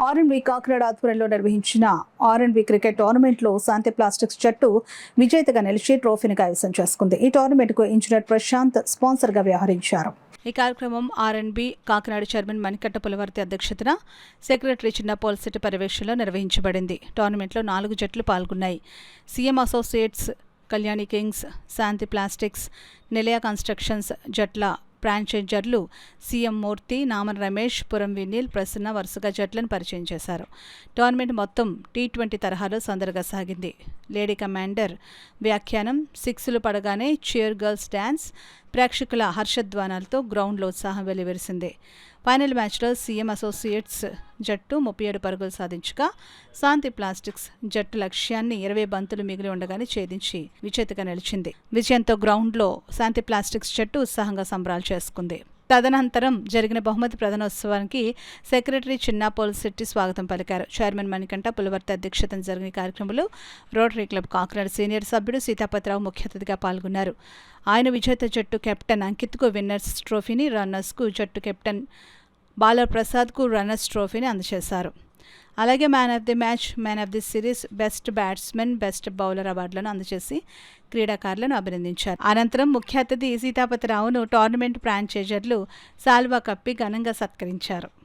ఆర్ఎండ్బి కాకినాడ ఆధ్వర్యంలో నిర్వహించిన ఆర్ఎండ్బి క్రికెట్ టోర్నమెంట్లో శాంతి ప్లాస్టిక్స్ జట్టు విజేతగా నిలిచి ట్రోఫీని కైవసం చేసుకుంది. ఈ టోర్నమెంట్కు ఇంజనీర్ ప్రశాంత్ స్పాన్సర్గా వ్యవహరించారు. ఈ కార్యక్రమం ఆర్ఎండ్బి కాకినాడ చైర్మన్ మణికట్ట పులవర్తి అధ్యక్షతన, సెక్రటరీ చిన్న పోల్సెట్టి పర్యవేక్షణలో నిర్వహించబడింది. టోర్నమెంట్లో 4 జట్లు పాల్గొన్నాయి. సీఎం అసోసియేట్స్, కళ్యాణి కింగ్స్, శాంతి ప్లాస్టిక్స్, నిలయ కన్స్ట్రక్షన్స్ జట్ల ఫ్రాంచైజర్లు సీఎం మూర్తి, నామన్ రమేష్, పురం వినీల్, ప్రసన్న వరుసగా జట్లను పరిచయం చేశారు. టోర్నమెంట్ మొత్తం T20 తరహాలో సందడిగా సాగింది. లేడీ కమాండర్ వ్యాఖ్యానం, 6లు పడగానే చీర్ గర్ల్స్ డ్యాన్స్, ప్రేక్షకుల హర్షధ్వానాలతో గ్రౌండ్లో ఉత్సాహం వెల్లివిరిసింది. ఫైనల్ మ్యాచ్లో సీఎం అసోసియేట్స్ జట్టు 37 పరుగులు సాధించగా, శాంతి ప్లాస్టిక్స్ జట్టు లక్ష్యాన్ని 20 బంతులు మిగిలి ఉండగానే ఛేదించి విజేతగా నిలిచింది. విజయంతో గ్రౌండ్లో శాంతి ప్లాస్టిక్స్ జట్టు ఉత్సాహంగా సంబరాలు చేసుకుంది. తదనంతరం జరిగిన బహుమతి ప్రదానోత్సవానికి సెక్రటరీ చిన్న పోల్సెట్టి స్వాగతం పలికారు. చైర్మన్ మణికంఠ పులవర్తి అధ్యక్షతన జరిగిన కార్యక్రమంలో రోటరీ క్లబ్ కాకినాడ సీనియర్ సభ్యుడు సీతాపతిరావు ముఖ్య అతిథిగా పాల్గొన్నారు. ఆయన విజేత జట్టు కెప్టెన్ అంకిత్కు విన్నర్స్ ట్రోఫీని, రన్నర్స్కు జట్టు కెప్టెన్ బాలర్ ప్రసాద్కు రన్నర్స్ ట్రోఫీని అందజేశారు. అలాగే man of the match, man of the series, best batsmen, best bowler అవార్డులను అందజేసి క్రీడాకారులను అభినందించారు. అనంతరం ముఖ్య అతిథి సీతాపతిరావును టోర్నమెంట్ ఫ్రాంచైజర్లు శాల్వా కప్పి ఘనంగా సత్కరించారు.